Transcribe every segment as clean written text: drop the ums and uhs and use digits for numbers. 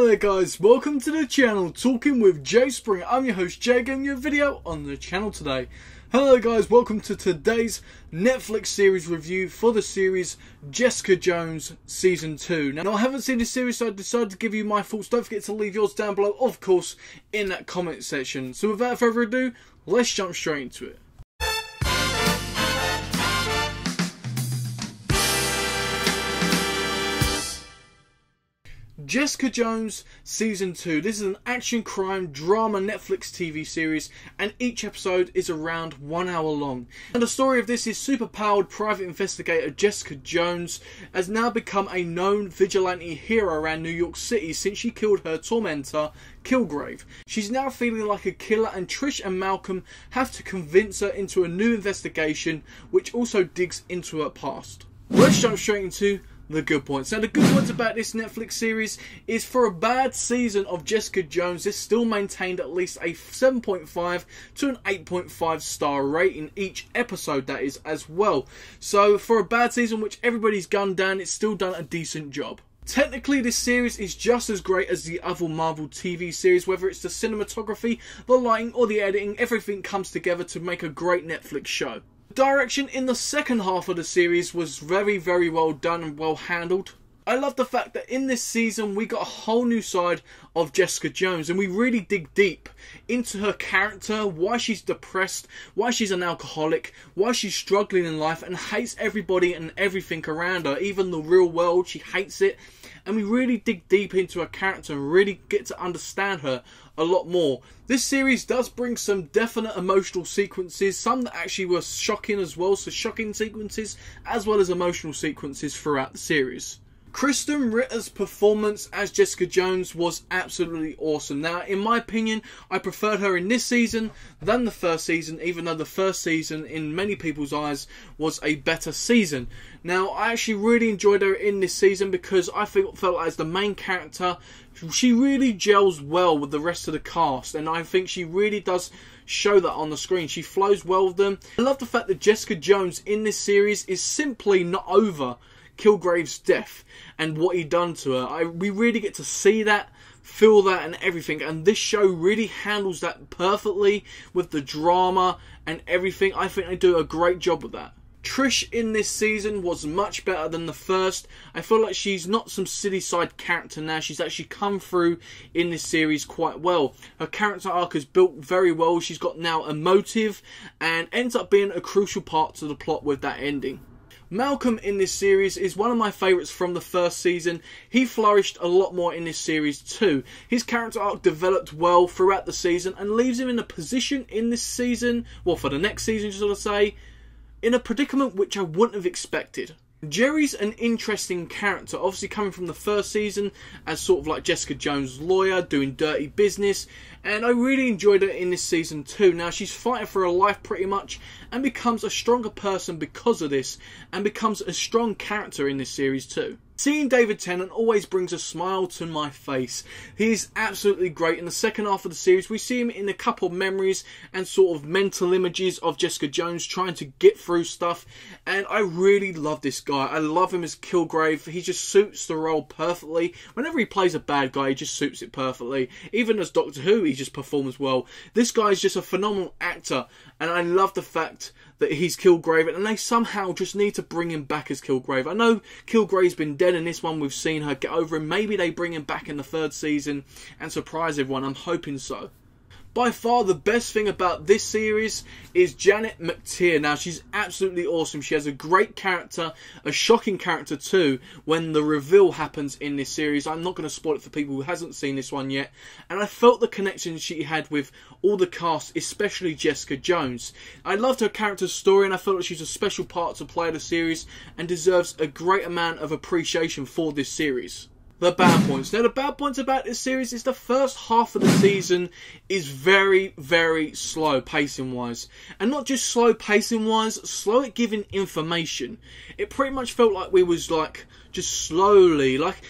Hello there guys, welcome to the channel Talking with Jay Spring. I'm your host Jay, giving you a video on the channel today. Hello guys, welcome to today's Netflix series review for the series Jessica Jones Season 2. Now I haven't seen this series, so I decided to give you my thoughts. Don't forget to leave yours down below, of course, in that comment section. So without further ado, let's jump straight into it. Jessica Jones Season 2. This is an action crime drama Netflix TV series, and each episode is around 1 hour long. And the story of this is superpowered private investigator Jessica Jones has now become a known vigilante hero around New York City since she killed her tormentor Kilgrave. She's now feeling like a killer, and Trish and Malcolm have to convince her into a new investigation which also digs into her past. Let's jump straight into the good points. Now the good points about this Netflix series is, for a bad season of Jessica Jones, this still maintained at least a 7.5 to an 8.5 star rating each episode, that is, as well. So for a bad season which everybody's gunned down, it's still done a decent job. Technically, this series is just as great as the other Marvel TV series. Whether it's the cinematography, the lighting or the editing, everything comes together to make a great Netflix show. Direction in the second half of the series was very well done and well handled. I love the fact that in this season we got a whole new side of Jessica Jones, and we really dig deep into her character, why she's depressed, why she's an alcoholic, why she's struggling in life and hates everybody and everything around her, even the real world. She hates it, and we really dig deep into her character and really get to understand her a lot more. This series does bring some definite emotional sequences, some that actually were shocking as well, so shocking sequences as well as emotional sequences throughout the series. Kristen Ritter's performance as Jessica Jones was absolutely awesome. Now, in my opinion, I preferred her in this season than the first season, even though the first season, in many people's eyes, was a better season. Now, I actually really enjoyed her in this season because I felt as the main character, she really gels well with the rest of the cast, and I think she really does show that on the screen. She flows well with them. I love the fact that Jessica Jones in this series is simply not over Kilgrave's death and what he done to her. We really get to see that, feel that and everything, and this show really handles that perfectly with the drama and everything. I think they do a great job with that. Trish in this season was much better than the first. I feel like she's not some silly side character now. She's actually come through in this series quite well. Her character arc is built very well. She's got now a motive and ends up being a crucial part to the plot with that ending. Malcolm in this series is one of my favourites from the first season. He flourished a lot more in this series too. His character arc developed well throughout the season and leaves him in a position in this season, well, for the next season, should I say, in a predicament which I wouldn't have expected. Jerry's an interesting character, obviously coming from the first season as sort of like Jessica Jones' lawyer, doing dirty business, and I really enjoyed her in this season too. Now she's fighting for her life pretty much and becomes a stronger person because of this, and becomes a strong character in this series too. Seeing David Tennant always brings a smile to my face. He is absolutely great. In the second half of the series, we see him in a couple of memories and sort of mental images of Jessica Jones trying to get through stuff. And I really love this guy. I love him as Kilgrave. He just suits the role perfectly. Whenever he plays a bad guy, he just suits it perfectly. Even as Doctor Who, he just performs well. This guy is just a phenomenal actor. And I love the fact that he's Kilgrave, and they somehow just need to bring him back as Kilgrave. I know Kilgrave's been dead in this one, we've seen her get over him. Maybe they bring him back in the third season and surprise everyone. I'm hoping so. By far the best thing about this series is Janet McTeer. Now she's absolutely awesome. She has a great character, a shocking character too, when the reveal happens in this series. I'm not going to spoil it for people who hasn't seen this one yet. And I felt the connection she had with all the cast, especially Jessica Jones. I loved her character's story, and I felt like she's a special part to play the series and deserves a great amount of appreciation for this series. The bad points. Now the bad points about this series is the first half of the season is very slow pacing wise. And not just slow pacing wise, slow at giving information. It pretty much felt like we was like just slowly, like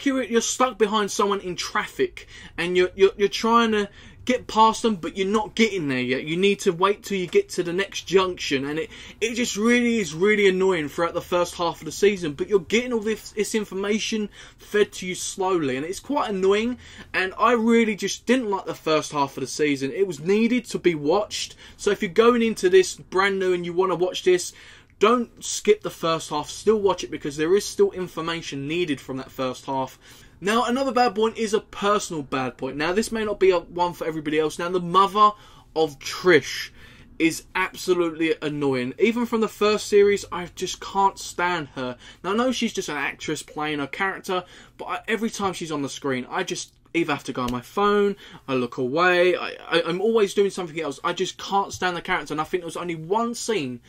you're stuck behind someone in traffic and you're trying to get past them, but you're not getting there yet. You need to wait till you get to the next junction, and it just really is really annoying throughout the first half of the season. But you're getting all this information fed to you slowly, and it's quite annoying. And I really just didn't like the first half of the season. It was needed to be watched. So if you're going into this brand new and you want to watch this, don't skip the first half. Still watch it, because there is still information needed from that first half. Now, another bad point is a personal bad point. Now, this may not be a one for everybody else. Now, the mother of Trish is absolutely annoying. Even from the first series, I just can't stand her. Now, I know she's just an actress playing a character, but every time she's on the screen, I just either have to go on my phone, I look away, I'm always doing something else. I just can't stand the character, and I think there was only one scene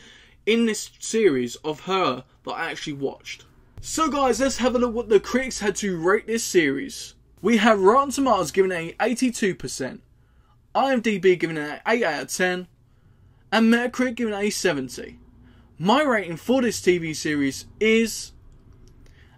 in this series of her that I actually watched. So guys, let's have a look what the critics had to rate this series. We have Rotten Tomatoes giving it an 82%, IMDb giving it an 8 out of 10, and Metacritic giving it a 70. My rating for this TV series is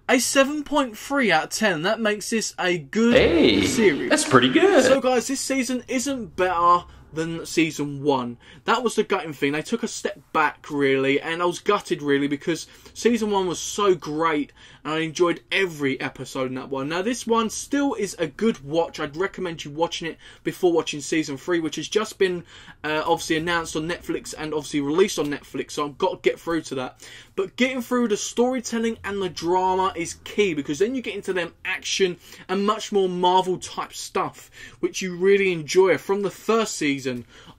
a 7.3 out of 10. That makes this a good series. That's pretty good. So guys, this season isn't better than season 1. That was the gutting thing. They took a step back, really, and I was gutted, really, because season 1 was so great, and I enjoyed every episode in that one. Now, this one still is a good watch. I'd recommend you watching it before watching season 3, which has just been obviously announced on Netflix and obviously released on Netflix, so I've got to get through to that. But getting through the storytelling and the drama is key, because then you get into them action and much more Marvel type stuff, which you really enjoy from the first season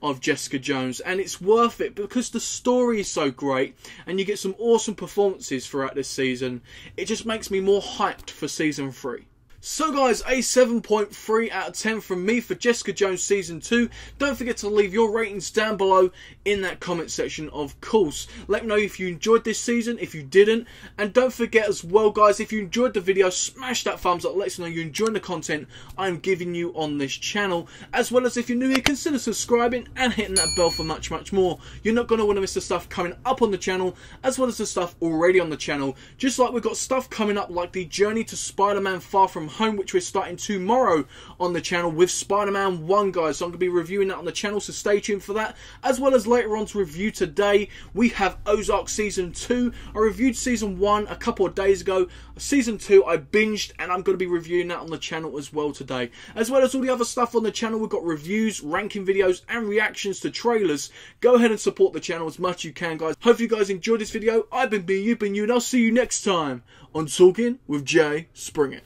of Jessica Jones. And it's worth it because the story is so great and you get some awesome performances throughout this season. It just makes me more hyped for season 3. So guys, a 7.3 out of 10 from me for Jessica Jones Season 2. Don't forget to leave your ratings down below in that comment section, of course. Let me know if you enjoyed this season, if you didn't. And don't forget as well, guys, if you enjoyed the video, smash that thumbs up. Let us know you're enjoying the content I'm giving you on this channel. As well as if you're new here, consider subscribing and hitting that bell for much, much more. You're not going to want to miss the stuff coming up on the channel, as well as the stuff already on the channel. Just like we've got stuff coming up like the Journey to Spider-Man Far From Home, which we're starting tomorrow on the channel with Spider-Man 1, guys. So I'm going to be reviewing that on the channel, so stay tuned for that. As well as later on to review today, we have Ozark Season 2. I reviewed Season 1 a couple of days ago. Season 2 I binged, and I'm going to be reviewing that on the channel as well today. As well as all the other stuff on the channel, we've got reviews, ranking videos, and reactions to trailers. Go ahead and support the channel as much as you can, guys. Hope you guys enjoyed this video. I've been you, and I'll see you next time on Talking with Jay Springer.